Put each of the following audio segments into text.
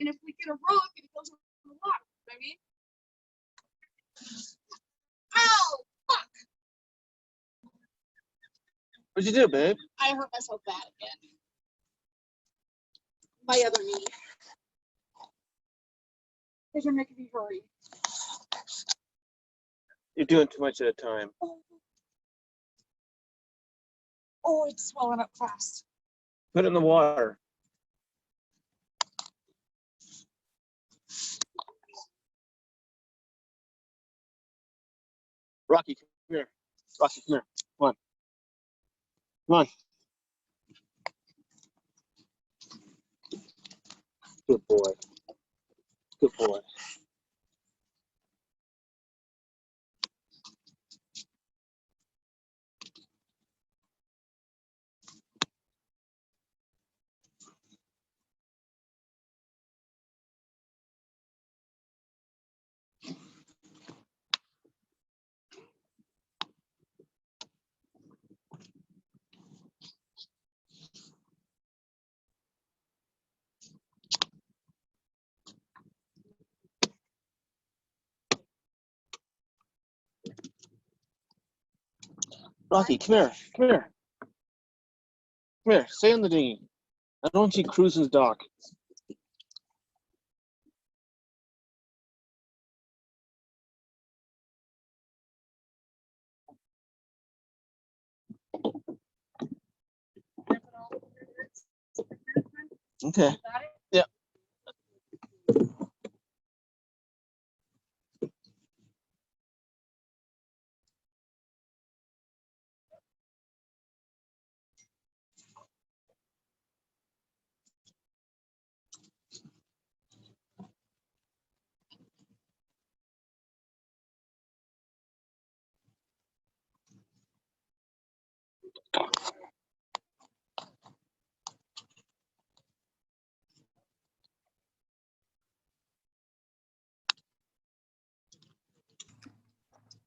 And if we get a rug and it goes in the water, you know what I mean? Ow! Fuck! What'd you do, babe? I hurt myself bad again. My other knee. Because you're making me hurry. You're doing too much at a time. Oh, it's swelling up fast. Put it in the water. Rocky, come here. Rocky, come here. Come on. Come on. Good boy. Good boy. Rocky, come here. Come here. Come here. Stay on the dinghy. I don't want you cruising the dock. Okay. Yeah.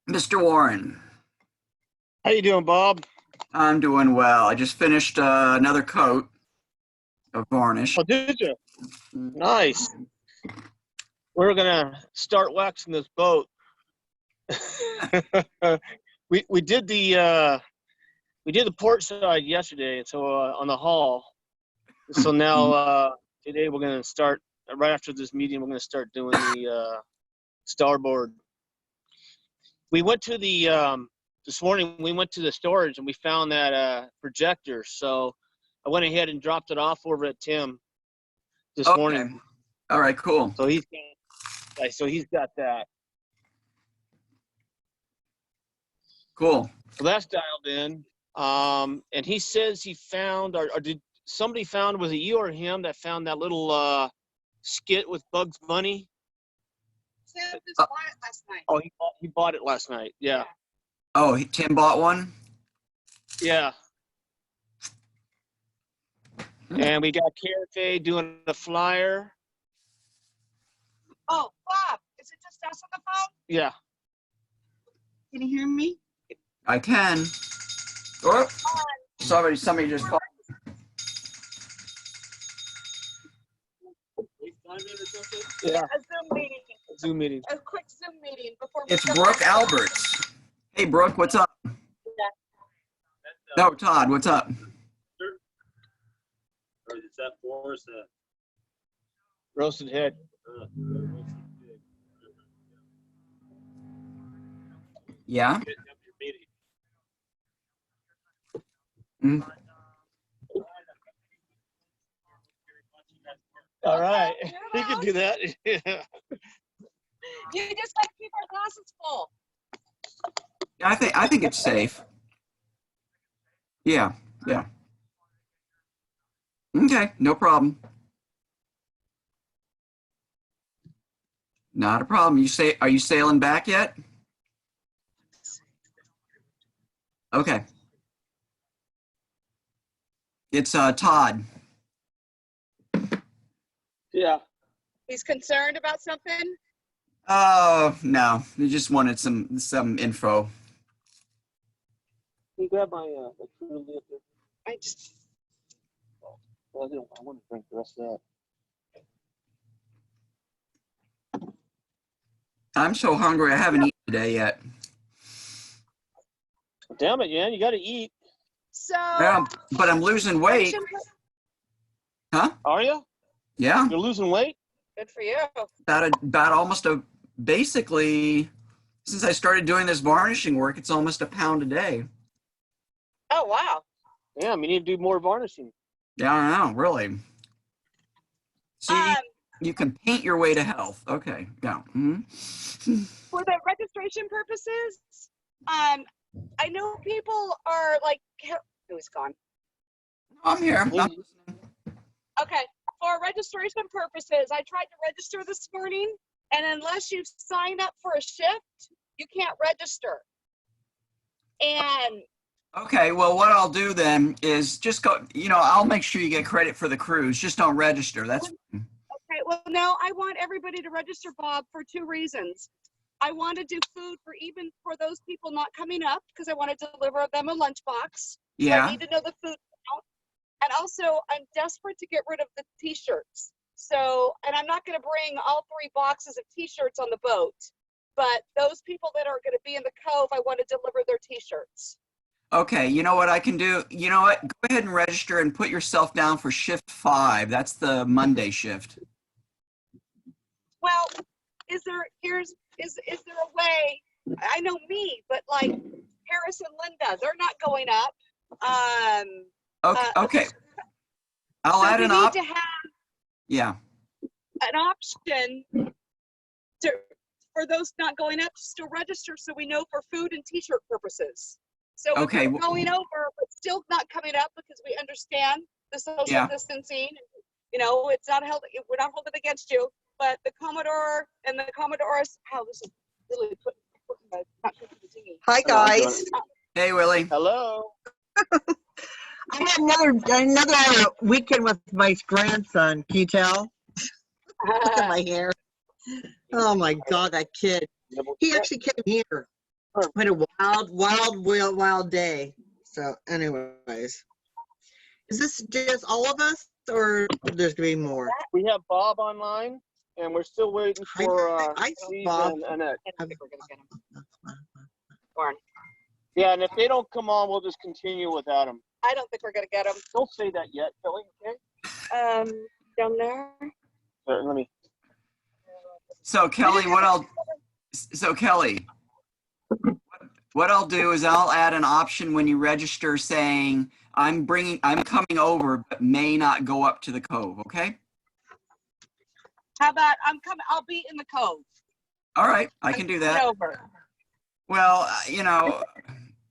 Mr. Warren. How you doing, Bob? I'm doing well. I just finished another coat of varnish. Oh, did you? Nice. We're gonna start waxing this boat. we did the port side yesterday, so on the hull. So now today we're gonna start right after this meeting. We're gonna start doing the starboard. We went to the this morning. We went to the storage and we found that projector. So I went ahead and dropped it off over at Tim this morning. All right, cool. So he's got that. Cool. So that's dialed in. And he says he found, or did somebody found, was it you or him that found that little skit with Bugs Bunny? Sam just bought it last night. Oh, he bought it last night. Yeah. Oh, Tim bought one? Yeah. And we got Karate doing the flyer. Oh, Bob, is it just us on the phone? Yeah. Can you hear me? I can. Oh, sorry, somebody just called. Yeah. A Zoom meeting. Zoom meeting. A quick Zoom meeting before we It's go Brooke back. Alberts. Hey, Brooke, what's up? No, Todd, what's up? Or is that Forrest? Roasted head. Yeah? Mm. All right. You can do that. Yeah. You just gotta keep our glasses full. I think it's safe. Yeah, yeah. Okay, no problem. Not a problem. Are you sailing back yet? Okay. It's Todd. Yeah. He's concerned about something? Oh, no. He just wanted some info. Can you grab my true lip? I just. Well, I want to drink the rest of that. I'm so hungry. I haven't eaten today yet. Damn it, Yan, you got to eat. So, Yeah, but I'm losing weight. Huh? Are you? Yeah. You're losing weight? good for you. Basically, since I started doing this varnishing work, it's almost a pound a day. Oh, wow. Yeah, we need to do more varnishing. Yeah, I don't know, really. See, Um, you can paint your way to health. Okay, yeah. for the registration purposes, I know people are like, who's gone? I'm here. Okay, for registration purposes, I tried to register this morning, and unless you sign up for a shift, you can't register. And Okay, well, what I'll do then is just go, I'll make sure you get credit for the cruise. Just don't register. That's fine. okay, well, no, I want everybody to register, Bob, for 2 reasons. I want to do food even for those people not coming up because I want to deliver them a lunchbox. So Yeah. I need to know the food count. And also, I'm desperate to get rid of the T-shirts. So, and I'm not going to bring all 3 boxes of T-shirts on the boat. But those people that are going to be in the cove, I want to deliver their T-shirts. Okay, you know what I can do? You know what? Go ahead and register and put yourself down for shift 5. That's the Monday shift. Well, is there a way? I know me, but like Harris and Linda, they're not going up. Okay. I'll So add we an need to have Yeah. an option for those not going up to still register, so we know for food and T-shirt purposes. So Okay, if we're going over, but still not coming up because we understand the social Yeah. distancing. It's not held. We're not holding against you. But the Commodore and the Commodores, this is really putting not putting the thingy. Hi guys. Hey, Willie. Hello. I had another weekend with my grandson. Can you tell? Look at my hair. Oh my God, that kid. He actually came here. We had a wild day. So, anyways, is this just all of us, or there's gonna be more? We have Bob online, and we're still waiting for I saw Steve Bob. and Annette. I don't think we're gonna get him. Warren, Yeah, and if they don't come on, we'll just continue without them. I don't think we're gonna get him. Don't say that yet, Billy. Okay. Down there. Let me. So Kelly, what I'll do is I'll add an option when you register saying I'm coming over, but may not go up to the cove. Okay. How about I'm coming? I'll be in the cove. All right, I can do that. Over. Well,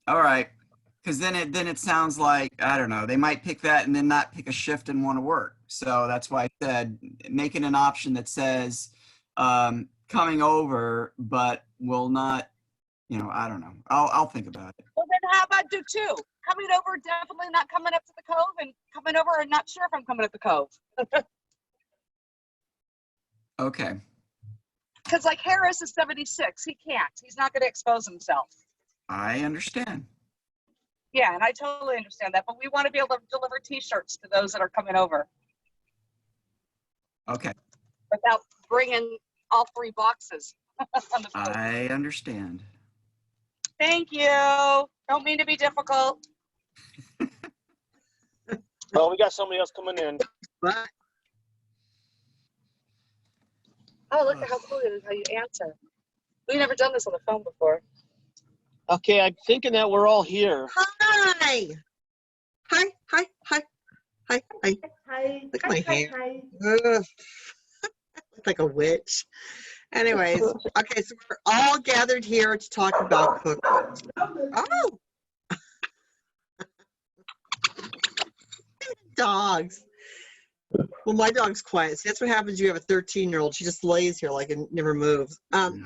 all right, because then it sounds like, I don't know, they might pick that and then not pick a shift and want to work. So that's why I said making an option that says coming over, but will not. I don't know. I'll think about it. Well, then how about do 2? Coming over, definitely not coming up to the cove, and coming over and not sure if I'm coming up the cove. Okay. Because like Harris is 76, he can't. He's not going to expose himself. I understand. Yeah, and I totally understand that. But we want to be able to deliver T-shirts to those that are coming over Okay. without bringing all 3 boxes on the boat. I understand. Thank you. Don't mean to be difficult. Oh, we got somebody else coming in. What? Oh, look at how cool it is how you answer. We've never done this on the phone before. Okay, I'm thinking that we're all here. Hi. Hi. Hi. Look at my hair. Hi. Ugh. Look like a witch. Anyways, okay, so we're all gathered here to talk about cookbooks. Oh. Dogs. Well, my dog's quiet. So that's what happens. You have a 13-year-old. She just lays here like and never moves. All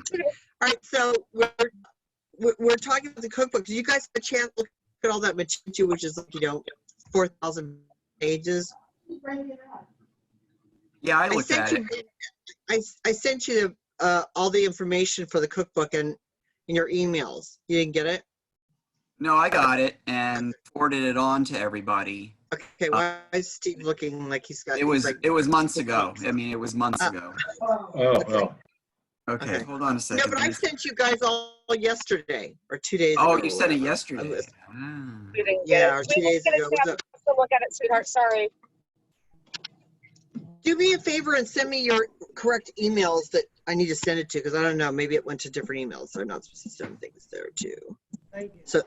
right, so we're talking about the cookbook. Did you guys have a chance to look at all that material, which is 4,000 pages? Yeah, I looked at it. I sent you all the information for the cookbook in your emails. You didn't get it? No, I got it and forwarded it on to everybody. Okay, why is Steve looking like he's got? It was months ago. I mean, it was months ago. Oh, well. Okay, Okay. hold on a No, second. but I sent you guys all yesterday or 2 days ago. Oh, or you sent it whatever. yesterday. Ah. We didn't get Yeah, it. or We 2 days didn't get ago. a chance to look at it, sweetheart. Sorry. Do me a favor and send me your correct emails that I need to send it to, because I don't know, maybe it went to different emails. So I'm not supposed to send things there too. So,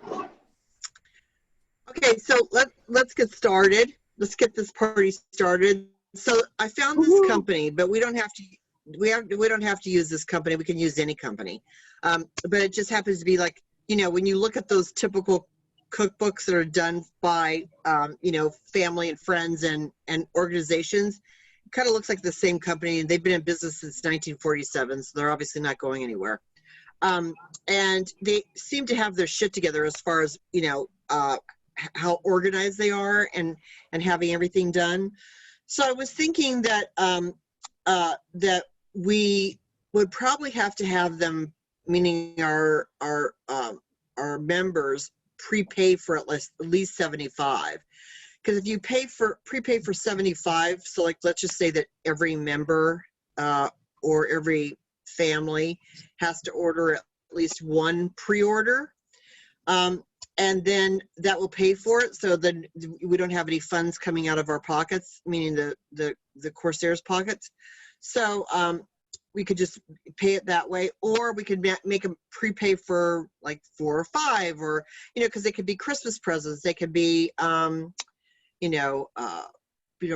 okay, so let's get started. Let's get this party started. So I found this company, but we don't have to. We don't have to use this company. We can use any company, but it just happens to be like, you know, when you look at those typical cookbooks that are done by you know, family and friends and organizations, it kind of looks like the same company, and they've been in business since 1947, so they're obviously not going anywhere. And they seem to have their shit together as far as, you know, how organized they are and having everything done. So I was thinking that that we would probably have to have them, meaning our members, prepay for at least 75. Because if you prepay for 75, so like let's just say that every member or every family has to order at least one pre-order, and then that will pay for it. So then we don't have any funds coming out of our pockets, meaning the Corsair's pockets. So we could just pay it that way, or we could make them prepay for like 4 or 5, or, you know, because they could be Christmas presents, they could be you know,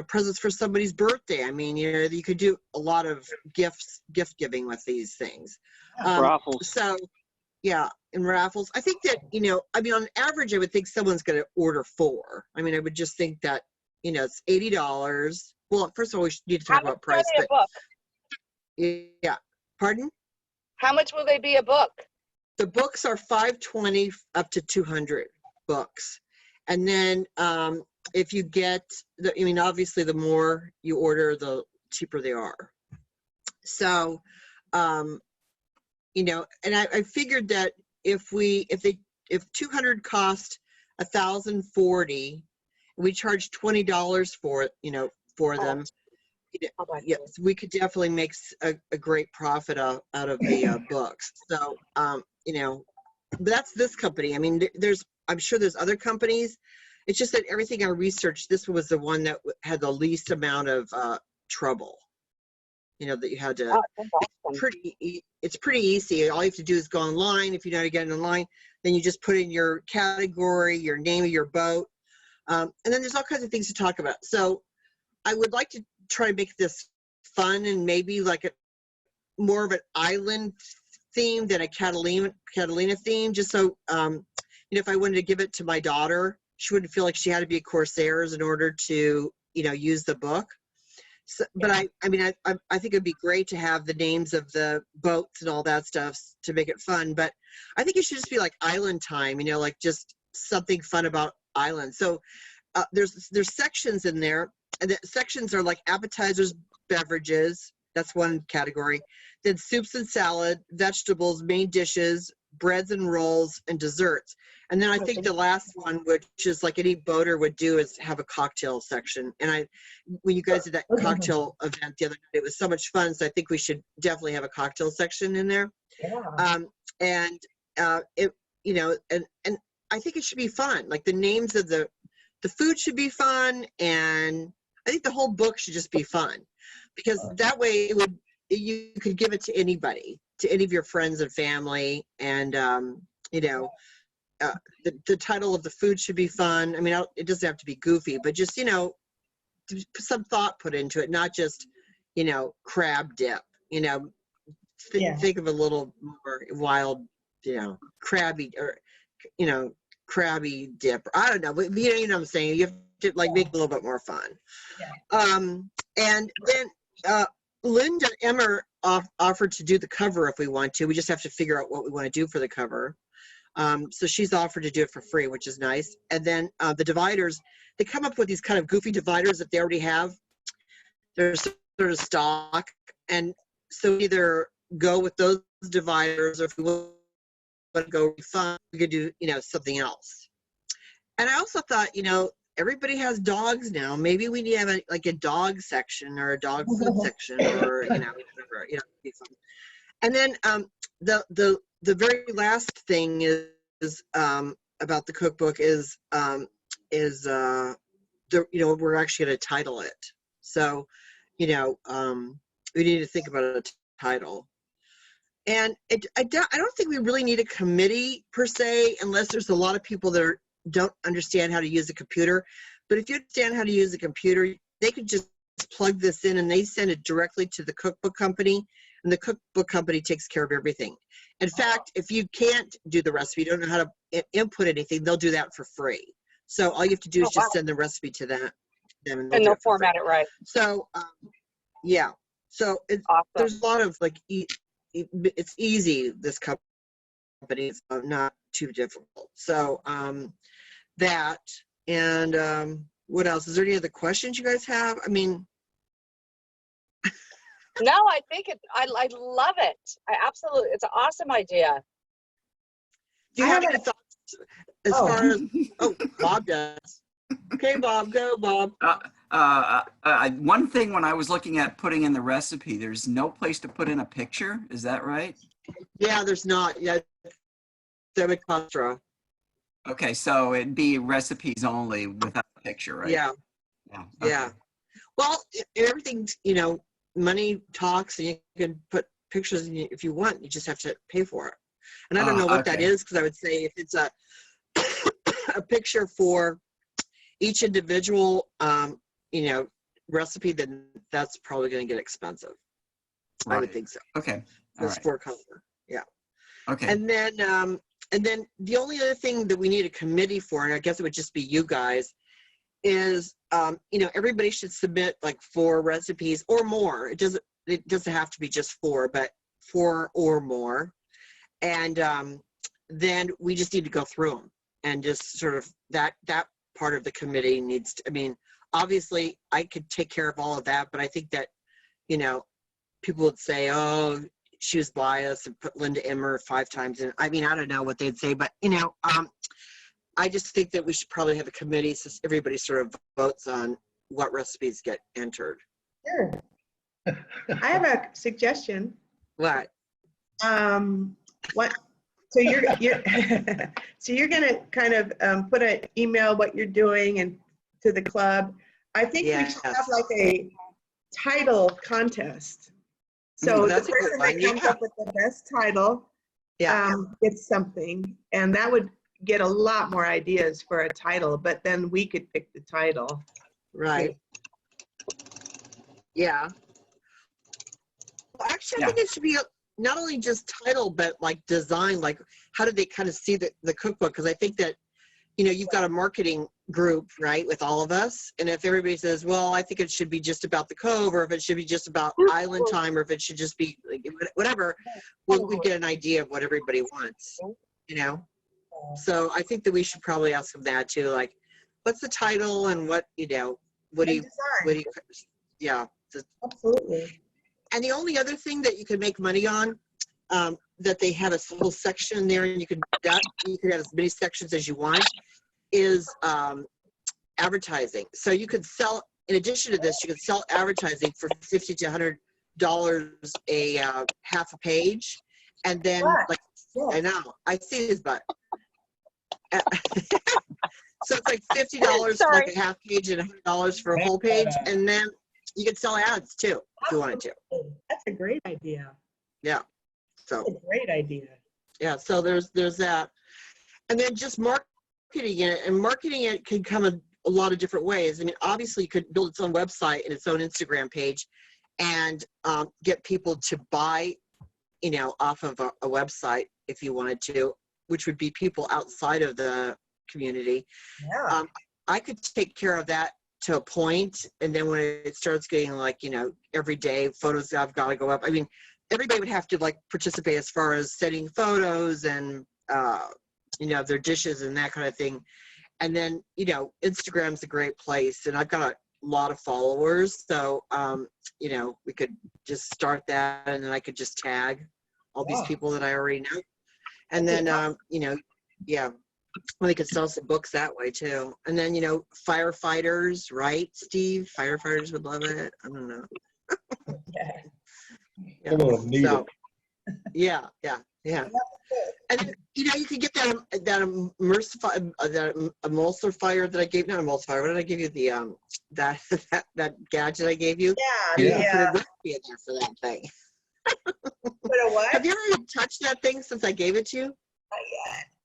presents for somebody's birthday. I mean, you know, you could do a lot of gift giving with these things. Raffles. So, yeah, and raffles. I think that, you know, I mean, on average, I would think someone's going to order 4. I mean, I would just think that, you know, it's $80. Well, first of all, we need to talk about price. How much are they a book? Yeah, pardon? How much will they be a book? The books are $520 up to 200 books, and then if you get I mean, obviously, the more you order, the cheaper they are. So, you know, and I figured that if 200 cost $1,040, we charge $20 for it, you know, for them. Yes, we could definitely make a great profit out of the books. So, you know, but that's this company. I mean, I'm sure there's other companies. It's just that everything I researched, this was the one that had the least amount of trouble. You know, that you had to. It's pretty easy. All you have to do is go online. If you know how to get online, then you just put in your category, your name of your boat, and then there's all kinds of things to talk about. So I would like to try to make this fun and maybe like more of an island theme than a Catalina theme. Just so you know, if I wanted to give it to my daughter, she wouldn't feel like she had to be a Corsairs in order to, you know, use the book. So, but I mean, I think it'd be great to have the names of the boats and all that stuff to make it fun. But I think it should just be like island time, you know, like just something fun about islands. So there's sections in there, and the sections are like appetizers, beverages. That's one category. Then soups and salad, vegetables, main dishes, breads and rolls, and desserts. And then I think the last one, which is like any boater would do, is have a cocktail section. And when you guys did that cocktail event the other night, it was so much fun. So I think we should definitely have a cocktail section in there. And it, you know, and I think it should be fun. Like the names of the food should be fun, and I think the whole book should just be fun, because that way you could give it to anybody, to any of your friends and family, and you know, the title of the food should be fun. I mean, it doesn't have to be goofy, but just, you know, some thought put into it, not just, you know, crab dip. You know, think of a little more wild, you know, crabby, or, you know, crabby dip. I don't know, but you know what I'm saying. You have to like make it a little bit more fun. And then Linda Emmer offered to do the cover if we want to. We just have to figure out what we want to do for the cover. So she's offered to do it for free, which is nice. And then the dividers, they come up with these kind of goofy dividers that they already have. They're sort of stock. And so either go with those dividers, or if we want to go fun, we could do, you know, something else. And I also thought, you know, everybody has dogs now. Maybe we need to have like a dog section or a dog food section, or, you know, whatever, you know, it'd be fun. And then the very last thing is about the cookbook is we're actually going to title it. So, we need to think about a title. And I don't think we really need a committee per se, unless there's a lot of people that don't understand how to use a computer. But if you understand how to use a computer, they could just plug this in and they send it directly to the cookbook company, and the cookbook company takes care of everything. In fact, if you can't do the recipe, you don't know how to input anything, they'll do that for free. So all you have to do is just send the recipe to them, and they'll format it right. So yeah, so Awesome. there's a lot of like it's easy, this company, it's not too difficult. So that, and what else? Is there any other questions you guys have? I mean, No, I think I love it. It's an awesome idea. do you have any thoughts as far as, Bob does. Okay, Bob, go, Bob. One thing, when I was looking at putting in the recipe, there's no place to put in a picture. Is that right? Yeah, there's not. Yeah, Okay, so it'd be recipes only without a picture, right? Yeah. Yeah. Yeah. Well, everything's, money talks, and you can put pictures in if you want. You just have to pay for it. And I don't know what that is, because I would say if it's a a picture for each individual, recipe, then that's probably going to get expensive. Right. I would think so. Okay. All right. For color. Yeah. Okay. And then the only other thing that we need a committee for, and I guess it would just be you guys, is everybody should submit like 4 recipes or more. It doesn't have to be just 4, but 4 or more. And then we just need to go through them, and just sort of that part of the committee needs to, I mean, obviously I could take care of all of that, but I think that, people would say, oh, she was biased and put Linda Emmer 5 times in. I mean, I don't know what they'd say, but I just think that we should probably have a committee so everybody sort of votes on what recipes get entered. Sure. I have a suggestion. What? So you're so you're gonna kind of put an email what you're doing and to the club. I think we should have like a title contest. So the person that comes up with the best title gets something, and that would get a lot more ideas for a title, but then we could pick the title. Right. Yeah. Well, actually, I think it should be not only just title, but like design, like how do they kind of see the cookbook? Because I think that, you've got a marketing group, right, with all of us. And if everybody says, well, I think it should be just about the Cove, or if it should be just about Island Time, or if it should just be like, whatever, we get an idea of what everybody wants, So I think that we should probably ask them that too, like, what's the title and what do you, yeah. Absolutely. And the only other thing that you could make money on, that they have a whole section there, and you could have as many sections as you want, is advertising. So you could sell, in addition to this, you could sell advertising for $50 to $100 a half a page, and then I know I see his butt. So it's like $50 for like a half page and $100 for a whole page, and then you could sell ads too if you wanted to. That's a great idea. Yeah. So That's a great idea. yeah, so there's that. And then just marketing it, and marketing it can come a lot of different ways. I mean, obviously you could build its own website and its own Instagram page, and get people to buy, off of a website if you wanted to, which would be people outside of the community. Yeah. I could take care of that to a point, and then when it starts getting like, every day photos that I've got to go up, I mean, everybody would have to like participate as far as setting photos and their dishes and that kind of thing. And then Instagram's a great place, and I've got a lot of followers, so we could just start that, and then I could just tag all these people that I already know, and then well, they could sell some books that way too. And then firefighters, right, Steve? Firefighters would love it. I don't know. Yeah. Yeah. So, Yeah. And then, you know, you can get that emulsifier that I gave. Not emulsifier. What did I give you? The that gadget I gave you. Yeah. You can put a recipe in there for that thing. Put a what? Have you ever even touched that thing since I gave it to you?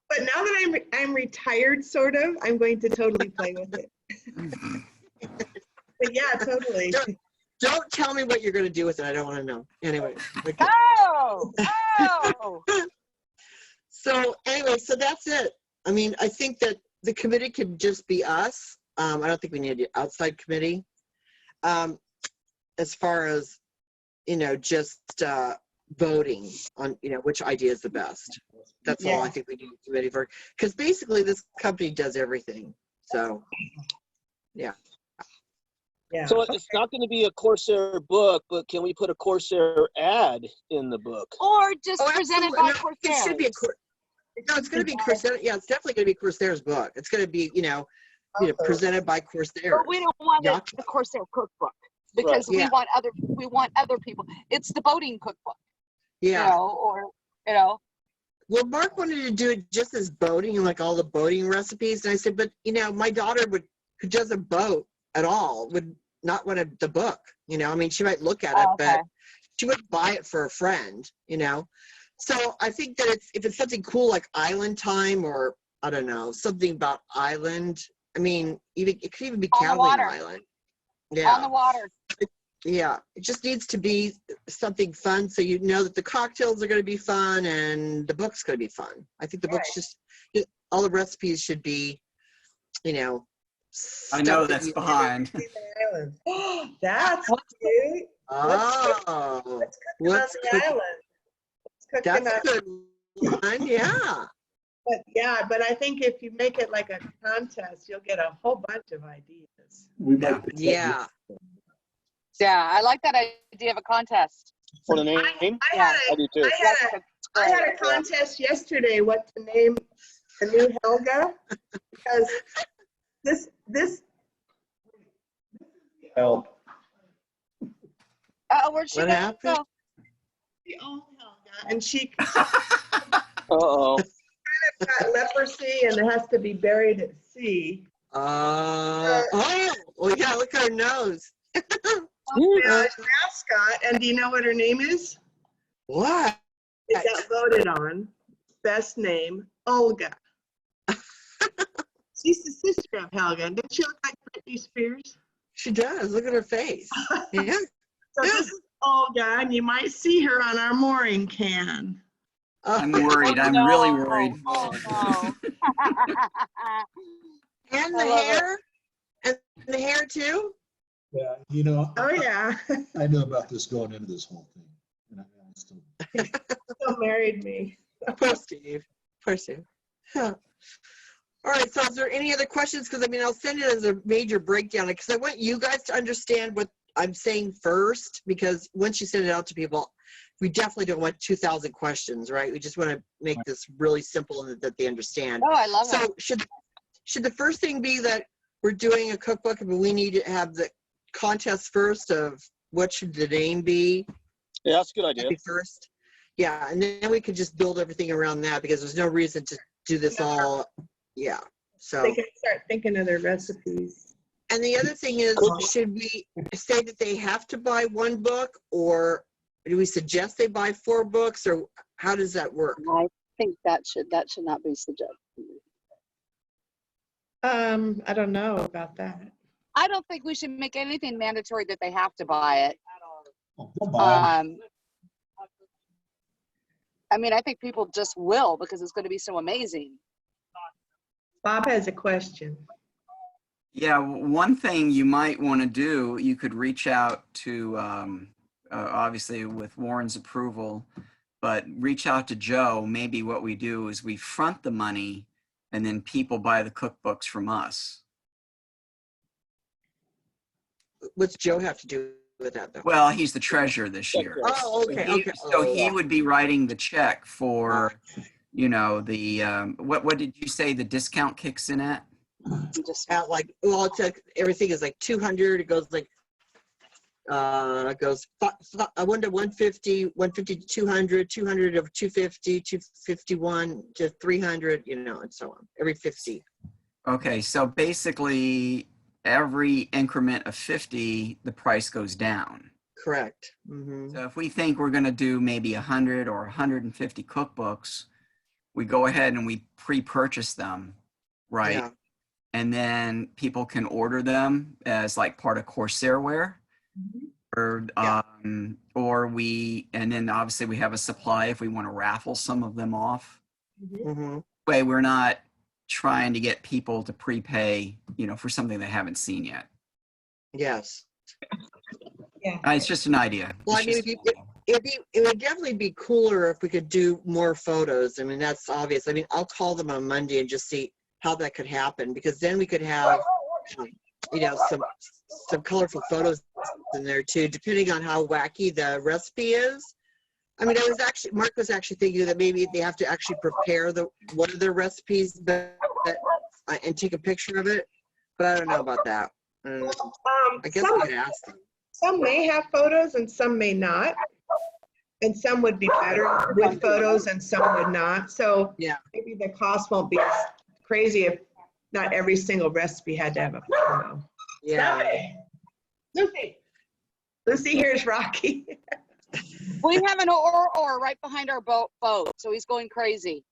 But now that I'm retired, sort of, I'm going to totally play with it. But yeah, totally. Don't tell me what you're going to do with it. I don't want to know. Anyway. Okay. Oh! So anyway, so that's it. I mean, I think that the committee could just be us. I don't think we need an outside committee. As far as, you know, just voting on, you know, which idea is the best. That's all I think we need a committee for. Because basically this company does everything. So, yeah. Yeah. So it's not going to be a Corsair book, but can we put a Corsair ad in the book? Or just presented by absolutely. No, Corsair. it should be no, it's going to be Corsair. Yeah, it's definitely going to be Corsair's book. It's going to be, you know, presented by Corsair. But we don't want it the Corsair Cookbook because we want other people. It's the boating cookbook. Yeah. You know, or you know. Well, Mark wanted to do it just as boating, like all the boating recipes, and I said, but you know, my daughter who doesn't boat at all would not want the book. You know, I mean, she might look at it, but she wouldn't buy it for a friend. You know. So I think that if it's something cool like Island Time or I don't know, something about Island. I mean, it could even be Catalina Island. Yeah. On the water. Yeah. It just needs to be something fun so you know that the cocktails are going to be fun and the book's going to be fun. I think the book's all the recipes should be, you know. I know that's behind. That's cute. Oh. What's cooking on the island? That's a good one, yeah. But I think if you make it like a contest, you'll get a whole bunch of ideas. Yeah. Yeah, I like that idea of a contest. For the name? I do too. I had a contest yesterday what to name the new Helga because this Help. Where'd she What go? happened? the old Helga, and she Uh-oh. got leprosy and it has to be buried at sea. Well, yeah, look at her nose. Mascot, and do you know what her name is? What? It got voted on. Best name, Olga. She's the sister of Helga. Doesn't she look like Britney Spears? She does. Look at her face. Yeah. So this is Olga, and you might see her on our mooring can. I'm worried. I'm really worried. Oh, no. And the hair? And the hair too? Yeah, you know, Oh yeah, I know about this going into this whole thing. And I still, still married me. Poor Steve. Poor Steve. Huh. All right, so is there any other questions? Because, I mean, I'll send it as a major breakdown because I want you guys to understand what I'm saying first, because once you send it out to people, we definitely don't want 2,000 questions, right? We just want to make this really simple and that they understand. Oh, I love it. So should the first thing be that we're doing a cookbook, but we need to have the contest first of what should the name be? Yeah, that's a good idea. First. Yeah, and then we could just build everything around that because there's no reason to do this all. Yeah, so. They can start thinking of their recipes. And the other thing is, should we say that they have to buy one book, or do we suggest they buy 4 books, or how does that work? I think that should not be suggested. I don't know about that. I don't think we should make anything mandatory that they have to buy it. they'll buy 'em. I mean, I think people just will because it's going to be so amazing. Bob has a question. Yeah, one thing you might want to do, you could reach out to, obviously with Warren's approval, but reach out to Joe. Maybe what we do is we front the money and then people buy the cookbooks from us. What's Joe have to do with that, though? Well, he's the treasurer this year. Oh, okay, okay. So he would be writing the check for, you know, the, what did you say the discount kicks in at? Just at like, well, it's like, everything is like 200. It goes like, goes 1 to 150, 150 to 200, 200 of 250, 251 to 300, you know, and so on. Every 50. Okay, so basically every increment of 50, the price goes down. Correct. Mm-hmm. So if we think we're going to do maybe 100 or 150 cookbooks, we go ahead and we pre-purchase them, right? Yeah. And then people can order them as like part of Corsairware. Or, and then obviously we have a supply if we want to raffle some of them off. Mm-hmm. Way we're not trying to get people to prepay, you know, for something they haven't seen yet. Yes. Yeah. It's just an idea. Well, I It's mean, just- it would definitely be cooler if we could do more photos. I mean, that's obvious. I mean, I'll call them on Monday and just see how that could happen, because then we could have, you know, some colorful photos in there too, depending on how wacky the recipe is. I mean, Mark was actually thinking that maybe they have to actually prepare one of their recipes, and take a picture of it. But I don't know about that. I guess we could ask them. Some may have photos and some may not. And some would be better with photos and some would not. So Yeah. maybe the cost won't be as crazy if not every single recipe had to have a photo. Yeah. Lucy, here's Rocky. We have an or right behind our boat, so he's going crazy.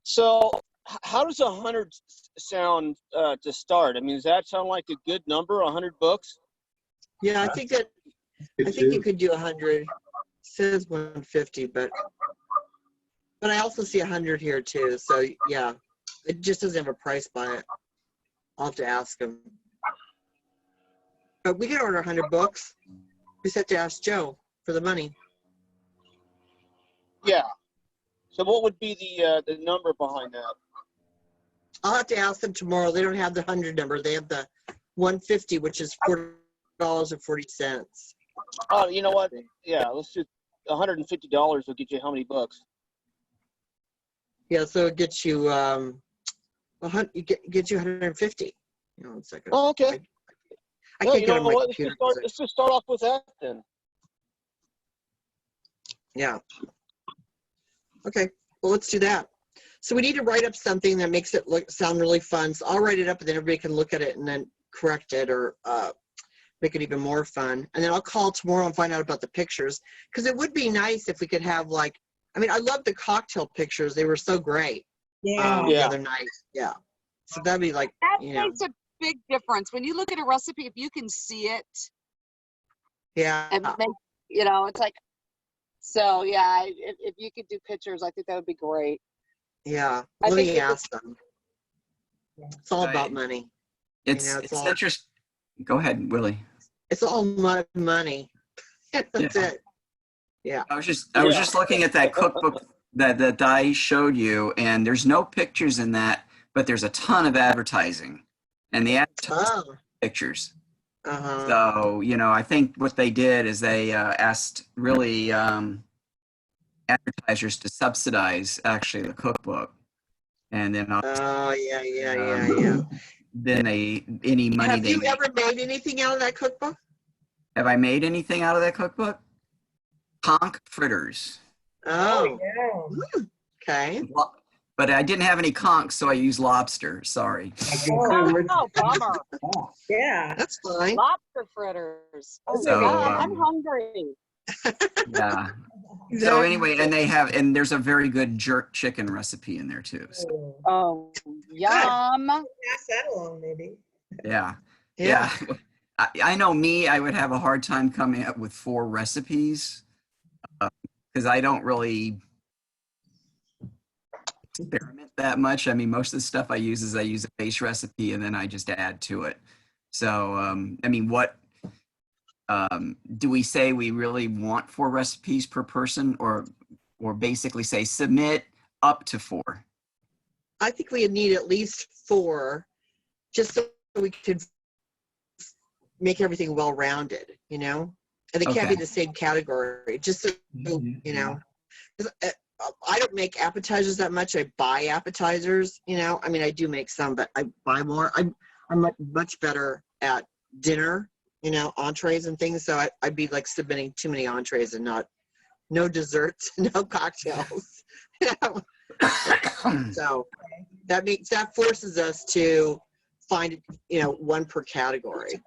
So how does 100 sound to start? I mean, does that sound like a good number, 100 books? Yeah, I think you could do 100. It says 150, but I also see 100 here too. So yeah, it just doesn't have a price by it. I'll have to ask him. But we can order 100 books. We just have to ask Joe for the money. Yeah. So what would be the number behind that? I'll have to ask them tomorrow. They don't have the 100 number. They have the 150, which is $4.40. Oh, you know what? Yeah, let's do $150 will get you how many books? Yeah, so it gets you gets you 150. You know, it's like Oh, okay. I Yeah, can't you get know on my what? computer. Let's just start off with that then. Yeah. Okay. Well, let's do that. So we need to write up something that makes it sound really fun. So I'll write it up and then everybody can look at it and then correct it or make it even more fun. And then I'll call tomorrow and find out about the pictures, because it would be nice if we could have I mean, I love the cocktail pictures. They were so great. The other night. Yeah. So that'd be like, That you know. makes a big difference. When you look at a recipe, if you can see it, Yeah. and you know, it's like, so yeah, if you could do pictures, I think that would be great. Yeah. I Let think me it ask them. It's all about money. It's all, interesting. Go ahead, Willie. It's all money. That's it. Yeah. I was just looking at that cookbook that I showed you, and there's no pictures in that, but there's a ton of advertising, and the pictures. Uh-huh. So, you know, I think what they did is they asked really advertisers to subsidize actually the cookbook, and then yeah. then any money Have you ever made anything out of that cookbook? Have I made anything out of that cookbook? Conch fritters. Oh, yeah. okay. But I didn't have any conchs, so I used lobster. Sorry. Oh, bummer. Yeah. That's fine. Lobster fritters. Oh So, my God, I'm hungry. Yeah. So anyway, and there's a very good jerk chicken recipe in there too. So, Oh, yum. Pass that along, maybe. yeah. Yeah. I know me, I would have a hard time coming up with 4 recipes because I don't really experiment that much. I mean, most of the stuff I use a base recipe and then I just add to it. So, I mean, what do we say we really want 4 recipes per person, or basically say submit up to 4? I think we need at least 4, just so we could make everything well-rounded, you know? And they can't be the same category, just so, you know? 'Cause, I don't make appetizers that much. I buy appetizers, you know? I mean, I do make some, but I buy more. I'm much better at dinner you know, entrees and things. So I'd be like submitting too many entrees and no desserts, no cocktails. You know? So that forces us to find, you know, one per category.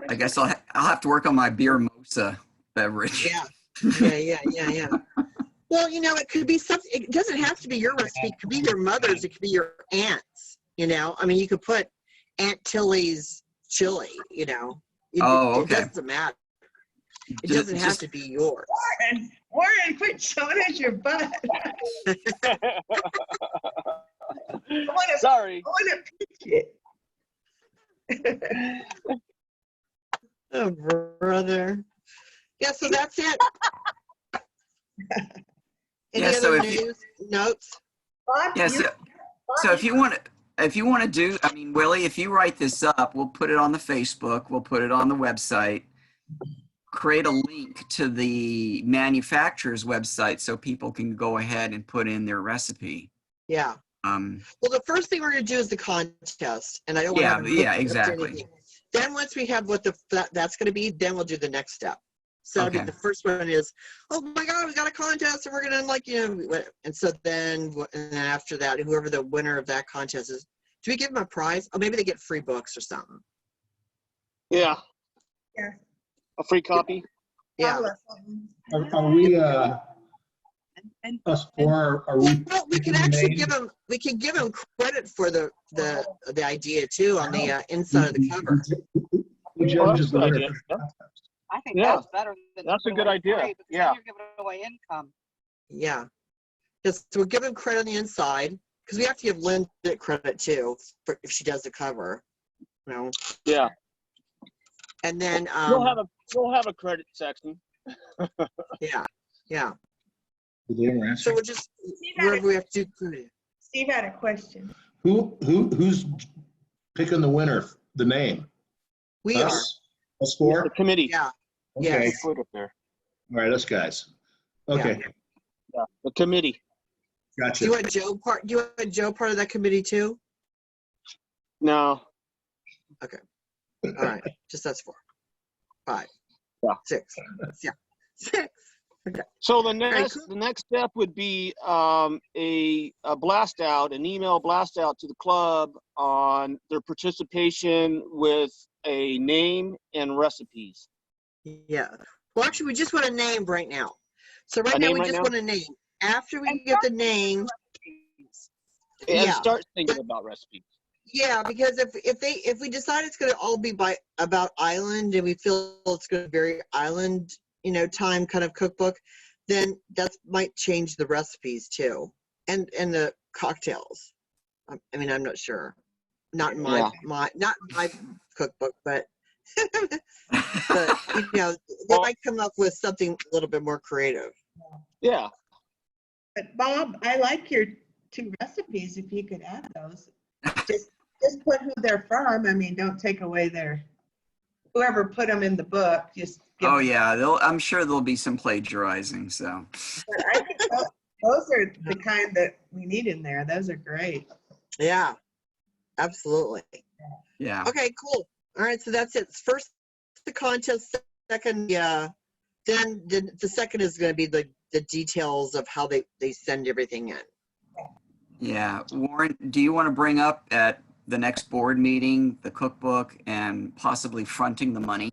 I guess I'll have to work on my beer mosa beverage. Yeah. Well, you know, it could be something. It doesn't have to be your recipe. It could be your mother's. It could be your aunt's. You know, I mean, you could put Aunt Tilly's chili. You know, Oh, it okay. doesn't matter. It doesn't have to be yours. Warren, quit showing us your butt. Sorry. I want to pitch it. Oh, brother. Yeah, so that's it. Any Yeah, so other if you- news, notes? Bob, Yeah, so if you want to do, I mean, Willie, if you write this up, we'll put it on the Facebook, we'll put it on the website, create a link to the manufacturer's website so people can go ahead and put in their recipe. Yeah. Well, the first thing we're going to do is the contest, and I don't want to. Yeah, exactly. Then once we have what that's going to be, then we'll do the next step. So Okay. the first one is, oh my God, we got a contest, and we're going to like, you know, and so then after that, whoever the winner of that contest is, do we give them a prize? Oh, maybe they get free books or something. Yeah. Yeah. A free copy. Yeah. Are we, us four, are we? Well, we can actually give them. We can give them credit for the idea too on the inside of the cover. Who judges the winner? I think Yeah. that's better than. That's a giving good away idea. free, because then Yeah. You're giving away income. Yeah. Just we'll give them credit on the inside because we have to give Linda credit too for if she does the cover. You know. Yeah. And then we'll have a credit section. yeah. Did they ever answer? So we'll just wherever we have to do. Steve had a question. Who's picking the winner? The name? We are. Us four? The committee. Yeah. Okay. Yes. Put it there. All right, us guys. Okay, Yeah. The committee. Do gotcha. you want Joe part? Do you want Joe part of that committee too? No. All right. Just us 4, 5, Yeah. 6. Yeah. 6. So the cool. next step would be a blast out, an email blast out to the club on their participation with a name and recipes. Yeah. Well, actually, we just want a name right now. So right A now name we right just now? want a name. After we And get the name, And Yeah. start thinking about recipes. yeah, because if we decide it's going to all be about island and we feel it's going to be very island, you know, time kind of cookbook, then that might change the recipes too, and the cocktails. I mean, I'm not sure. Not in my cookbook, but you know, they might come up with something a little bit more creative. Yeah. But Bob, I like your 2 recipes, if you could add those. Just put who they're from. I mean, don't take away whoever put them in the book. Just give Oh them- yeah, I'm sure there'll be some plagiarizing. So. But I think those are the kind that we need in there. Those are great. Yeah, absolutely. Yeah. Okay, cool. All right, so that's it. First, the contest. Second, then the second is going to be the details of how they send everything in. Yeah. Warren, do you want to bring up at the next board meeting the cookbook and possibly fronting the money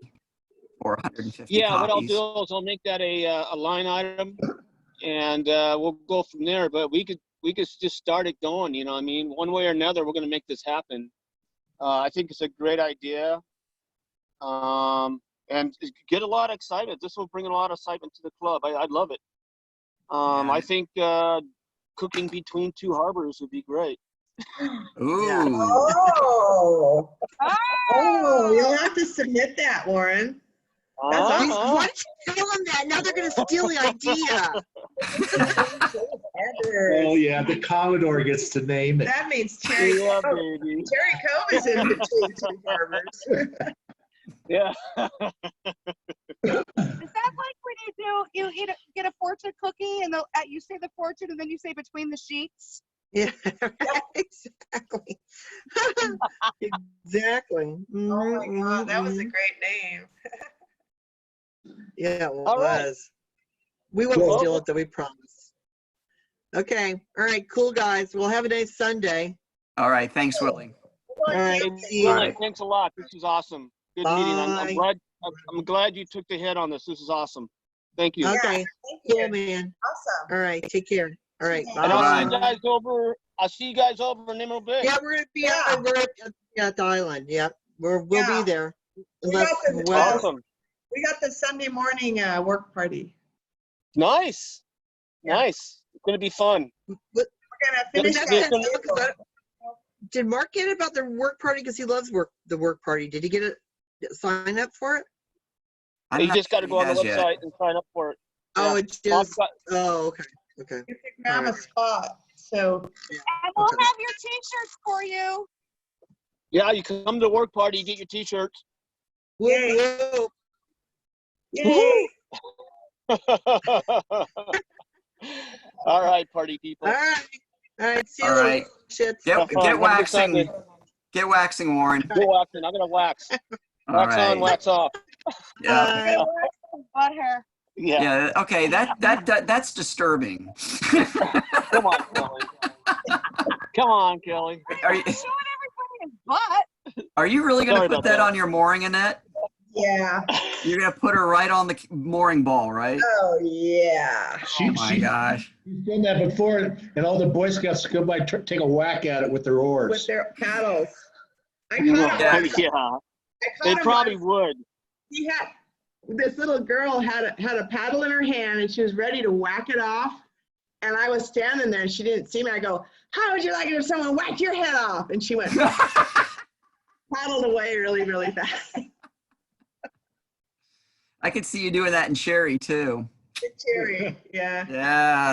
for 150 Yeah, copies? what I'll do is I'll make that a line item, and we'll go from there. But we could just start it going. You know, what I mean, one way or another, we're going to make this happen. I think it's a great idea, and get a lot of excitement. This will bring a lot of excitement to the club. I love it. I think cooking between 2 harbors would be great. Ooh. Yeah. Oh, you'll have to submit that, Warren. That's Why Uh-huh. don't you tell them that? Now they're going to steal the idea. Oh, yeah, the Commodore gets to name it. That means Cherry Yeah, Cove. baby. Cherry Cove is in between 2 harbors. Yeah. Is that like when you get a fortune cookie and you say the fortune and then you say between the sheets? Yeah, exactly. Exactly. Oh my God, that was a Mhm. great name. Yeah, it All right. was. We won't Cool. steal it though, we promise. Okay, all right, cool guys. We'll have a nice Sunday. All right. Thanks, Willie. All right, Hey, see you. Willie, thanks a lot. This was awesome. Good meeting. I'm Bye. glad. I'm glad you took the hit on this. This is awesome. Thank you. Okay, Thank cool, you. man. Awesome. All right, take care. All right, And bye. And I'll see you Bye. guys over. I'll see you guys over in a little bit. Yeah, we're gonna be Yeah. at the island. Yeah, we'll Yeah. be there. We Unless got the the, weather. Awesome. we got the Sunday morning work party. Nice. Yeah. Nice. It's gonna be fun. What, We're gonna finish There's that. some- talk about, did Mark get it about the work party? Because he loves the work party. Did he get it? Sign up for it? I'm You not just got to sure go he on the has yet. website and sign up for it. Oh, Yeah. it Bob's just. got- Oh, okay. Okay. You can grab a Alright. spot. So And we'll Okay. have your t-shirts for you. Yeah, you come to the work party, you get your t-shirts. Whoa, Yay. whoa. yay. All right, party people. All right. All right. See you All later. right. Shits. Get Have fun. Have a good Sunday. waxing, Warren. Go waxing. I'm gonna wax. All Wax on, right. wax off. Yeah. Bye. Butt hair. Yeah. Yeah. Okay. That's disturbing. Come on, Kelly. Come on, Kelly. Are you Showing everybody his butt. are you really going Sorry to put about that that. on your mooring, Annette? Yeah. You're going to put her right on the mooring ball, right? Oh yeah. She, Oh my she, gosh. she's done that before, and all the Boy Scouts come by, take a whack at it with their With oars. their paddles. I caught Yeah. him once. Yeah. I They caught him probably once. would. He had this little girl had a paddle in her hand and she was ready to whack it off. And I was standing there and she didn't see me. I go, "How would you like it if someone whacked your head off?" And she went paddled away really, really fast. I could see you doing that in Sherry too. Cherry. Yeah. Yeah.